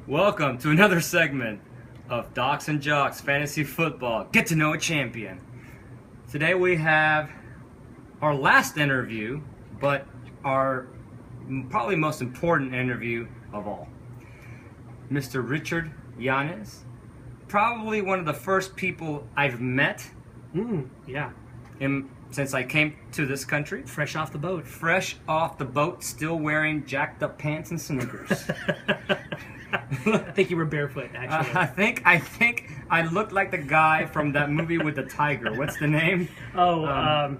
Welcome to another segment of Docs and Jocks Fantasy Football. Get to know a champion. Today we have our last interview, but our probably most important interview of all. Mr. Richard Llanes, probably one of the first people I've met. Yeah. Since I came to this country. Fresh off the boat. Fresh off the boat, still wearing jacked up pants and sneakers. I think you were barefoot, actually. I think I looked like the guy from that movie with the tiger. What's the name? Yeah.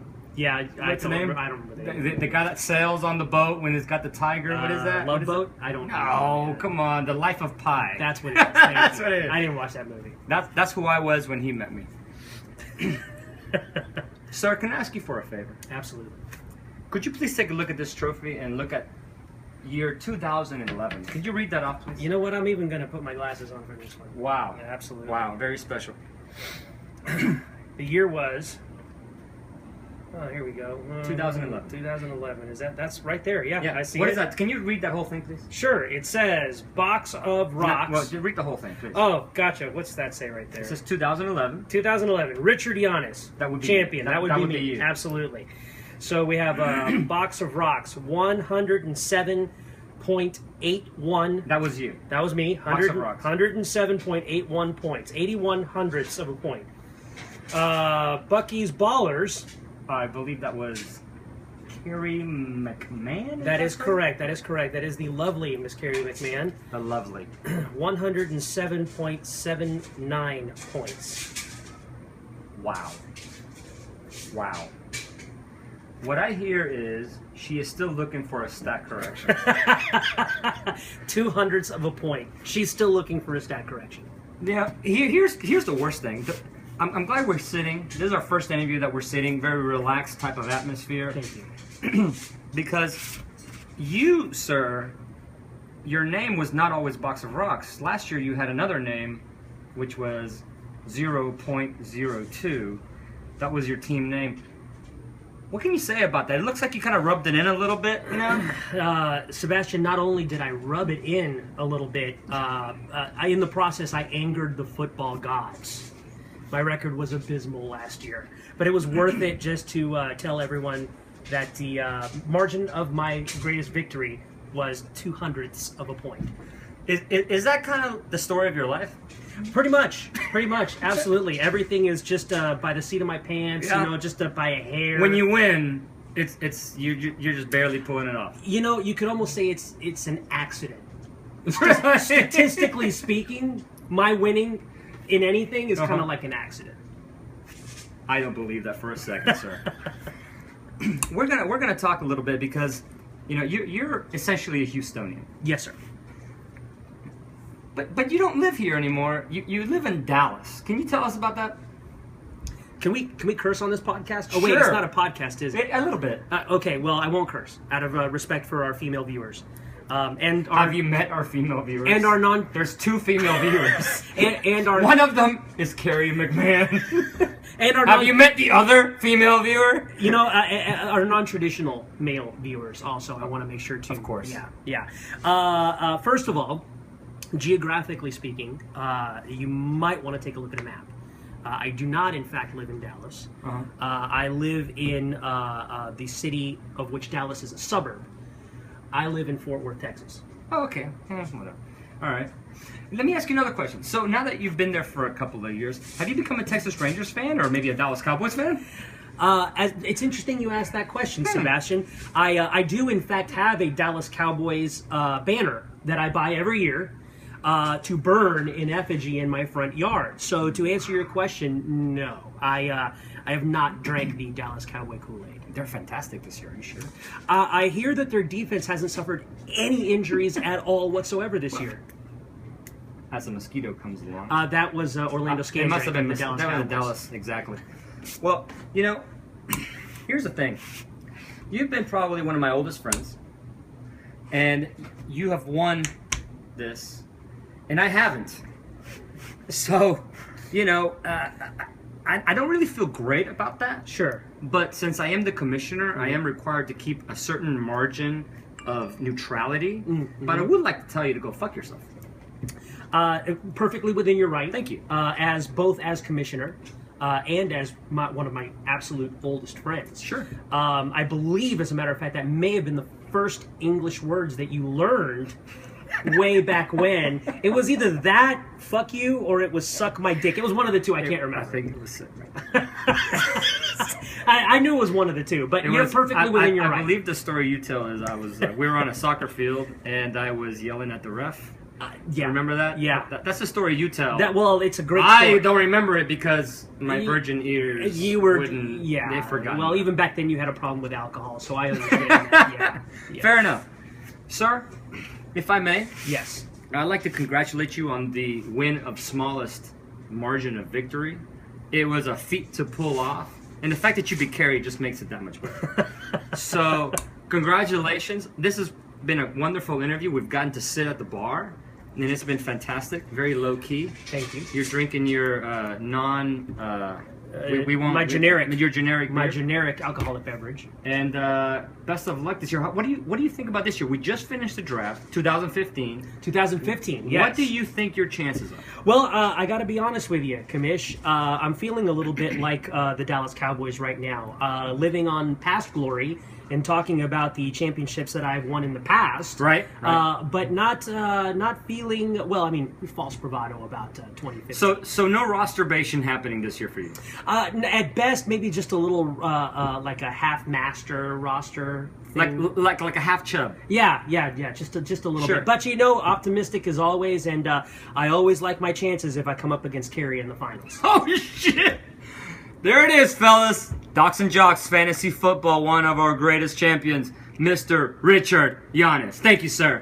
What's the name? I don't remember the guy that sails on the boat when it's got the tiger. What is that? Love Boat? I don't know. No, come on. The Life of Pi. That's what it is. That's what it is. I didn't watch that movie. That's who I was when he met me. Sir, can I ask you for a favor? Absolutely. Could you please take a look at this trophy and look at year 2011? Could you read that off, please? You know what? I'm even going to put my glasses on for this one. Wow. Yeah, absolutely. Wow, very special. The year was... Oh, here we go. 2011. 2011. That's right there. Yeah, I see What it. is that? Can you read that whole thing, please? Sure. It says, Box of Rocks. Well, just read the whole thing, please. Oh, gotcha. What's that say right there? It says 2011. 2011. Richard Llanes. That would be champion. That would be be me. you. Absolutely. So we have a Box of Rocks. 107.81. That was you. That was me. Box of Rocks. 107.81 points. 81 hundredths of a point. Bucky's Ballers. I believe that was Carrie McMahon? That is correct. That is correct. That is the lovely Miss Carrie McMahon. The lovely. 107.79 points. Wow. Wow. What I hear is she is still looking for a stat correction. 2 hundredths of a point. She's still looking for a stat correction. Yeah. Here's the worst thing. I'm glad we're sitting. This is our first interview that we're sitting. Very relaxed type of atmosphere. Thank you. Because you, sir, your name was not always Box of Rocks. Last year you had another name, which was 0.02. That was your team name. What can you say about that? It looks like you kind of rubbed it in a little bit, you know? Sebastian, not only did I rub it in a little bit, in the process I angered the football gods. My record was abysmal last year, but it was worth it just to tell everyone that the margin of my greatest victory was 2 hundredths of a point. Is that kind of the story of your life? Pretty much, absolutely. Everything is just by the seat of my pants, yeah. You know, just by a hair. When you win, you're just barely pulling it off. You know, you could almost say it's an accident. Statistically speaking, my winning in anything is kind of like an accident. I don't believe that for a second, sir. We're gonna talk a little bit because, you know, you're essentially a Houstonian. Yes, sir. But you don't live here anymore. You live in Dallas. Can you tell us about that? Can we curse on this podcast? Oh wait, Sure. it's not a podcast, is it? A little bit. Okay, well I won't curse out of respect for our female viewers. Have you met our female viewers? And our There's 2 female viewers. and our one of them is Carrie McMahon. And our have you met the other female viewer? You know, our non-traditional male viewers also. I want to make sure to. Of course. Yeah. First of all, geographically speaking, you might want to take a look at a map. I do not, in fact, live in Dallas. I live in the city of which Dallas is a suburb. I live in Fort Worth, Texas. Oh, okay. Whatever. All right. Let me ask you another question. So now that you've been there for a couple of years, have you become a Texas Rangers fan or maybe a Dallas Cowboys fan? It's interesting you asked that question, Sebastian. I do, in fact, have a Dallas Cowboys banner that I buy every year to burn in effigy in my front yard. So to answer your question, no. I have not drank the Dallas Cowboy Kool-Aid. They're fantastic this year, are you sure? I hear that their defense hasn't suffered any injuries at all whatsoever this year. As a mosquito comes along. That was Orlando Scandrick. It must have been the Dallas that was Cowboys. Dallas, exactly. Well, you know, here's the thing. You've been probably one of my oldest friends, and you have won this, and I haven't. So, you know, I don't really feel great about that. Sure. But since I am the commissioner, I am required to keep a certain margin of neutrality. Mm-hmm. But I would like to tell you to go fuck yourself. Perfectly within your right. Thank you. As both as commissioner and as one of my absolute oldest friends. Sure. I believe, as a matter of fact, that may have been the first English words that you learned way back when. It was either that, fuck you, or it was suck my dick. It was one of the two. I can't remember. I think it was. I knew it was one of the two, but you're perfectly within your right. I believe the story you tell is we were on a soccer field and I was yelling at the ref. Yeah. Remember that? Yeah. That's the story you tell. Well, it's a great story. I don't remember it because my virgin ears wouldn't. Yeah. They forgot. Well, even back then you had a problem with alcohol, so I understand that. Yeah. Fair enough. Sir, if I may. Yes. I'd like to congratulate you on the win of smallest margin of victory. It was a feat to pull off. And the fact that you beat Carrie just makes it that much better. So, congratulations. This has been a wonderful interview. We've gotten to sit at the bar. And it's been fantastic, very low key. Thank you. You're drinking your my generic alcoholic beverage. And best of luck this year. What do you think about this year? We just finished the draft, 2015. 2015. Yes. What do you think your chances are? Well, I got to be honest with you, Commish. I'm feeling a little bit like the Dallas Cowboys right now, living on past glory. And talking about the championships that I've won in the past, right. But not feeling well. I mean, false bravado about 2015. So no rosterbation happening this year for you. At best, maybe just a little like a half master roster thing. Like a half chub. Yeah. Just a little Sure. bit. But optimistic as always, and I always like my chances if I come up against Carrie in the finals. Oh shit! There it is, fellas. Docs and Jocks Fantasy Football, one of our greatest champions, Mr. Richard Llanes. Thank you, sir.